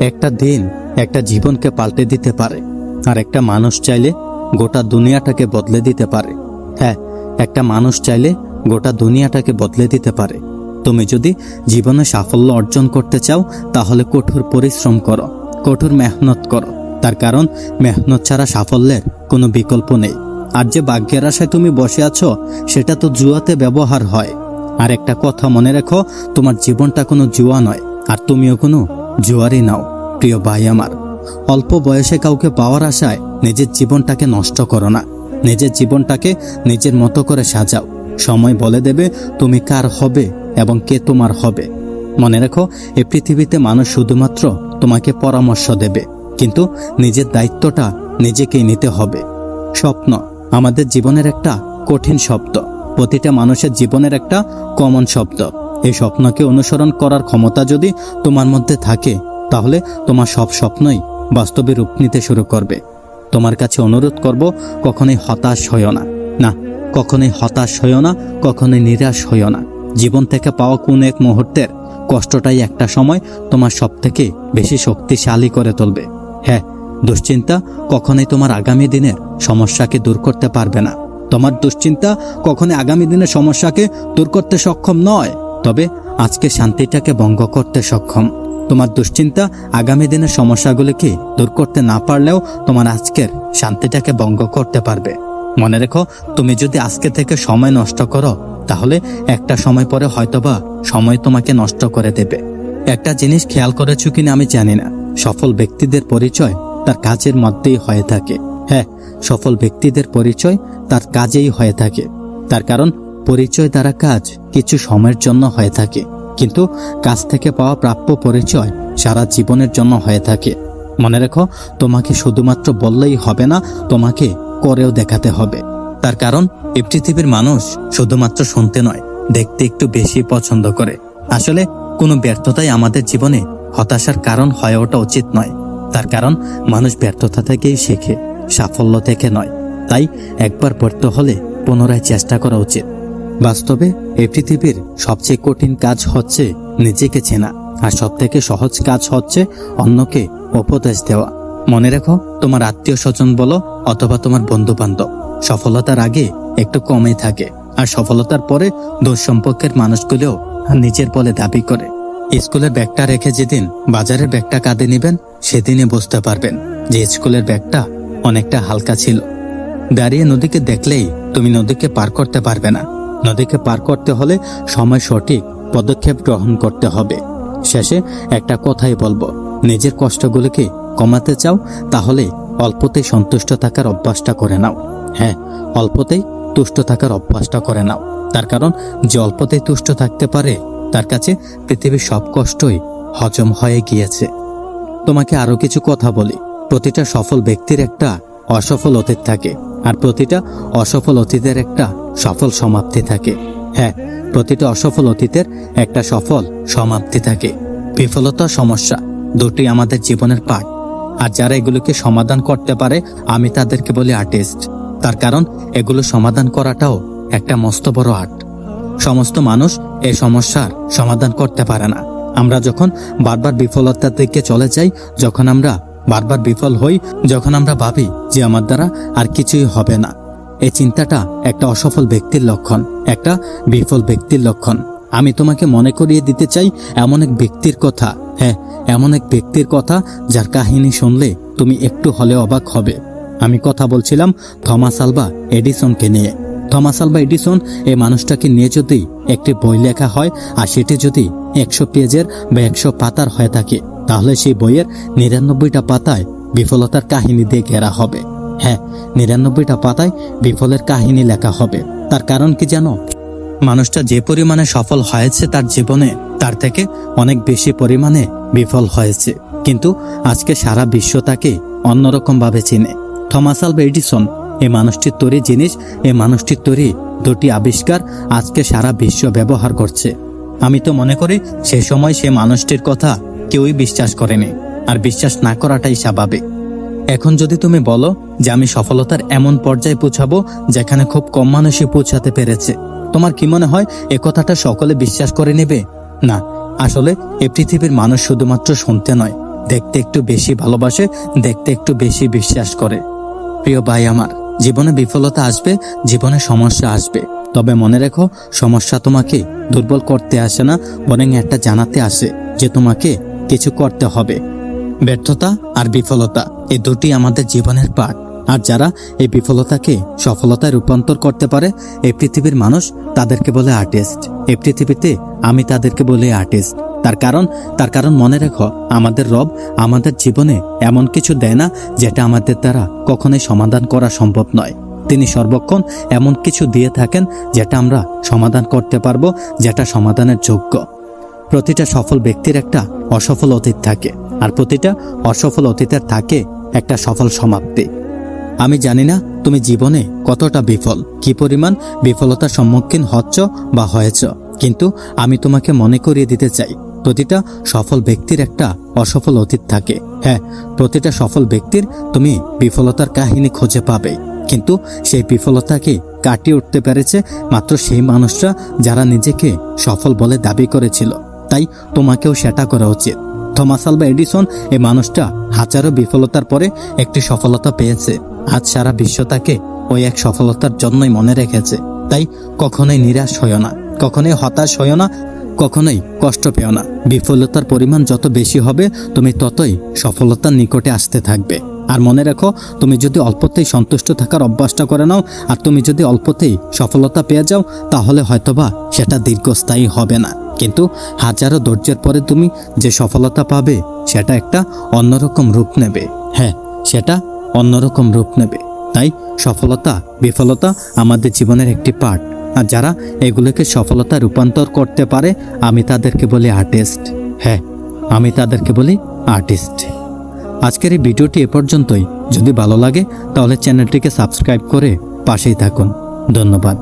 একটা দিন একটা জীবনকে পাল্টে দিতে পারে, আর একটা মানুষ চাইলে গোটা দুনিয়াটাকে বদলে দিতে পারে। হ্যাঁ, একটা মানুষ চাইলে গোটা দুনিয়াটাকে বদলে দিতে পারে। তুমি যদি জীবনে সাফল্য অর্জন করতে চাও তাহলে কঠোর পরিশ্রম করো, কঠোর মেহনত করো। তার কারণ মেহনত ছাড়া সাফল্যের কোনো বিকল্প নেই। আর যে ভাগ্যের আশায় তুমি বসে আছো সেটা তো জুয়াতে ব্যবহার হয়। আর একটা কথা মনে রেখো, তোমার জীবনটা কোনো জুয়া নয়, আর তুমিও কোনো জুয়ারই নাও। প্রিয় ভাই আমার, অল্প বয়সে কাউকে পাওয়ার আশায় নিজের জীবনটাকে নষ্ট করো না। নিজের জীবনটাকে নিজের মতো করে সাজাও। সময় বলে দেবে তুমি কার হবে এবং কে তোমার হবে। মনে রেখো, এই পৃথিবীতে মানুষ শুধুমাত্র তোমাকে পরামর্শ দেবে, কিন্তু নিজের দায়িত্বটা নিজেকেই নিতে হবে। স্বপ্ন আমাদের জীবনের একটা কঠিন শব্দ, প্রতিটা মানুষের জীবনের একটা কমন শব্দ। এই স্বপ্নকে অনুসরণ করার ক্ষমতা যদি তোমার মধ্যে থাকে তাহলে তোমার সব স্বপ্নই বাস্তবে রূপ নিতে শুরু করবে। তোমার কাছে অনুরোধ করব, কখনোই হতাশ হইও না। না, কখনোই হতাশ হইও না, কখনোই নিরাশ হইও না। জীবন থেকে পাওয়া কোন এক মুহূর্তের কষ্টটাই একটা সময় তোমার সব থেকে বেশি শক্তিশালী করে তুলবে। হ্যাঁ, দুশ্চিন্তা কখনোই তোমার আগামী দিনের সমস্যাকে দূর করতে পারবে না। তোমার দুশ্চিন্তা কখনোই আগামী দিনের সমস্যাকে দূর করতে সক্ষম নয়, তবে আজকে শান্তিটাকে ভঙ্গ করতে সক্ষম। তোমার দুশ্চিন্তা আগামী দিনের সমস্যাগুলিকে দূর করতে না পারলেও তোমার আজকের শান্তিটাকে ভঙ্গ করতে পারবে। মনে রেখো, তুমি যদি আজকে থেকে সময় নষ্ট করো তাহলে একটা সময় পরে হয়তোবা সময় তোমাকে নষ্ট করে দেবে। একটা জিনিস খেয়াল করেছো কিনা আমি জানি না, সফল ব্যক্তিদের পরিচয় তার কাজের মধ্যেই হয়ে থাকে। হ্যাঁ, সফল ব্যক্তিদের পরিচয় তার কাজেই হয়ে থাকে। তার কারণ পরিচয় দ্বারা কাজ কিছু সময়ের জন্য হয়ে থাকে, কিন্তু কাজ থেকে পাওয়া প্রাপ্য পরিচয় সারা জীবনের জন্য হয়ে থাকে। মনে রেখো, তোমাকে শুধুমাত্র বললেই হবে না, তোমাকে করেও দেখাতে হবে। তার কারণ এই পৃথিবীর মানুষ শুধুমাত্র শুনতে নয়, দেখতে একটু বেশি পছন্দ করে। আসলে কোনো ব্যর্থতাই আমাদের জীবনে হতাশার কারণ হয়ে ওঠা উচিত নয়। তার কারণ মানুষ ব্যর্থতা থেকেই শেখে, সাফল্য থেকে নয়। তাই একবার ব্যর্থ হলে পুনরায় চেষ্টা করা উচিত। বাস্তবে এই পৃথিবীর সবচেয়ে কঠিন কাজ হচ্ছে নিজেকে চেনা, আর সব থেকে সহজ কাজ হচ্ছে অন্যকে উপদেশ দেওয়া। মনে রেখো, তোমার আত্মীয় স্বজন বলো অথবা তোমার বন্ধু বান্ধব সফলতার আগে একটু কমই থাকে, আর সফলতার পরে দূর সম্পর্কের মানুষগুলোও নিজের বলে দাবি করে। স্কুলের ব্যাগটা রেখে যেদিন বাজারের ব্যাগটা কাঁধে নেবেন সেদিনে বুঝতে পারবেন যে স্কুলের ব্যাগটা অনেকটা হালকা ছিল। দাঁড়িয়ে নদীকে দেখলেই তুমি নদীকে পার করতে পারবে না। নদীকে পার করতে হলে সময় সঠিক পদক্ষেপ গ্রহণ করতে হবে। শেষে একটা কথাই বলবো, নিজের কষ্টগুলোকে কমাতে চাও তাহলে অল্পতেই সন্তুষ্ট থাকার অভ্যাসটা করে নাও। হ্যাঁ, অল্পতেই তুষ্ট থাকার অভ্যাসটা করে নাও। তার কারণ যে অল্পতেই তুষ্ট থাকতে পারে তার কাছে পৃথিবীর সব কষ্টই হজম হয়ে গিয়েছে। তোমাকে আরো কিছু কথা বলি, প্রতিটা সফল ব্যক্তির একটা অসফল অতীত থাকে, আর প্রতিটা অসফল অতীতের একটা সফল সমাপ্তি থাকে। হ্যাঁ, প্রতিটা অসফল অতীতের একটা সফল সমাপ্তি থাকে। বিফলতা, সমস্যা দুটি আমাদের জীবনের পাঠ, আর যারা এগুলোকে সমাধান করতে পারে আমি তাদেরকে বলি আর্টিস্ট। তার কারণ এগুলো সমাধান করাটাও একটা মস্ত বড় আর্ট। সমস্ত মানুষ এই সমস্যার সমাধান করতে পারে না। আমরা যখন বারবার বিফলতার দিকে চলে যাই, যখন আমরা বারবার বিফল হই, যখন আমরা ভাবি যে আমার দ্বারা আর কিছুই হবে না, এই চিন্তাটা একটা অসফল ব্যক্তির লক্ষণ, একটা বিফল ব্যক্তির লক্ষণ। আমি তোমাকে মনে করিয়ে দিতে চাই এমন এক ব্যক্তির কথা। হ্যাঁ, এমন এক ব্যক্তির কথা যার কাহিনী শুনলে তুমি একটু হলে অবাক হবে। আমি কথা বলছিলাম থমাস আলভা এডিসনকে নিয়ে। থমাস আলভা এডিসন এই মানুষটাকে নিয়ে যদি একটি বই লেখা হয়, আর সেটি যদি 100 পেজের বা 100 পাতার হয়ে থাকে, তাহলে সেই বইয়ের 99টা পাতায় বিফলতার কাহিনী দিয়ে ঘেরা হবে। হ্যাঁ, 99টা পাতায় বিফলের কাহিনী লেখা হবে। তার কারণ কি জানো? মানুষটা যে পরিমাণে সফল হয়েছে তার জীবনে, তার থেকে অনেক বেশি পরিমাণে বিফল হয়েছে, কিন্তু আজকে সারা বিশ্ব তাকে অন্যরকম ভাবে চিনে। থমাস আলভা এডিসন এই মানুষটির তৈরি জিনিস, এই মানুষটির তৈরি দুটি আবিষ্কার আজকে সারা বিশ্ব ব্যবহার করছে। আমি তো মনে করি সে সময় সে মানুষটির কথা কেউই বিশ্বাস করেনি, আর বিশ্বাস না করাটাই স্বাভাবিক। এখন যদি তুমি বলো যে আমি সফলতার এমন পর্যায়ে পৌঁছাবো যেখানে খুব কম মানুষই পৌঁছাতে পেরেছে, তোমার কি মনে হয় এ কথাটা সকলে বিশ্বাস করে নেবে? না, আসলে এই পৃথিবীর মানুষ শুধুমাত্র শুনতে নয়, দেখতে একটু বেশি ভালোবাসে, দেখতে একটু বেশি বিশ্বাস করে। প্রিয় ভাই আমার, জীবনে বিফলতা আসবে, জীবনে সমস্যা আসবে, তবে মনে রেখো সমস্যা তোমাকে দুর্বল করতে আসে না, বরং একটা জানাতে আসে যে তোমাকে কিছু করতে হবে। ব্যর্থতা আর বিফলতা এই দুটি আমাদের জীবনের পাঠ। আর যারা এই বিফলতাকে সফলতায় রূপান্তর করতে পারে, এই পৃথিবীর মানুষ তাদেরকে বলে আর্টিস্ট। এই পৃথিবীতে আমি তাদেরকে বলি আর্টিস্ট। তার কারণ মনে রেখো, আমাদের রব আমাদের জীবনে এমন কিছু দেয় না যেটা আমাদের দ্বারা কখনোই সমাধান করা সম্ভব নয়। তিনি সর্বক্ষণ এমন কিছু দিয়ে থাকেন যেটা আমরা সমাধান করতে পারবো, যেটা সমাধানের যোগ্য। প্রতিটা সফল ব্যক্তির একটা অসফল অতীত থাকে, আর প্রতিটা অসফল অতীতের থাকে একটা সফল সমাপ্তি। আমি জানি না তুমি জীবনে কতটা বিফল, কি পরিমাণ বিফলতার সম্মুখীন হচ্ছ বা হয়েছ, কিন্তু আমি তোমাকে মনে করিয়ে দিতে চাই, প্রতিটা সফল ব্যক্তির একটা অসফল অতীত থাকে। হ্যাঁ, প্রতিটা সফল ব্যক্তির তুমি বিফলতার কাহিনী খুঁজে পাবে, কিন্তু সেই বিফলতাকে কাটিয়ে উঠতে পেরেছে মাত্র সেই মানুষরা যারা নিজেকে সফল বলে দাবি করেছিল। তাই তোমাকেও সেটা করা উচিত। থমাস আলভা এডিসন এই মানুষটা হাজারো বিফলতার পরে একটি সফলতা পেয়েছে। আজ সারা বিশ্ব তাকে ওই এক সফলতার জন্যই মনে রেখেছে। তাই কখনোই নিরাশ হইও না, কখনোই হতাশ হইও না, কখনোই কষ্ট পেও না। বিফলতার পরিমাণ যত বেশি হবে, তুমি ততই সফলতার নিকটে আসতে থাকবে। আর মনে রাখো, তুমি যদি অল্পতেই সন্তুষ্ট থাকার অভ্যাসটা করে নাও, আর তুমি যদি অল্পতেই সফলতা পেয়ে যাও, তাহলে হয়তোবা সেটা দীর্ঘস্থায়ী হবে না, কিন্তু হাজারো ধৈর্যের পরে তুমি যে সফলতা পাবে, সেটা একটা অন্যরকম রূপ নেবে। হ্যাঁ, সেটা অন্যরকম রূপ নেবে। তাই সফলতা বিফলতা আমাদের জীবনের একটি পার্ট, আর যারা এগুলোকে সফলতা রূপান্তর করতে পারে, আমি তাদেরকে বলি আর্টিস্ট। হ্যাঁ, আমি তাদেরকে বলি আর্টিস্ট। আজকের এই ভিডিওটি এ পর্যন্তই। যদি ভালো লাগে তাহলে চ্যানেলটিকে সাবস্ক্রাইব করে পাশেই থাকুন। ধন্যবাদ।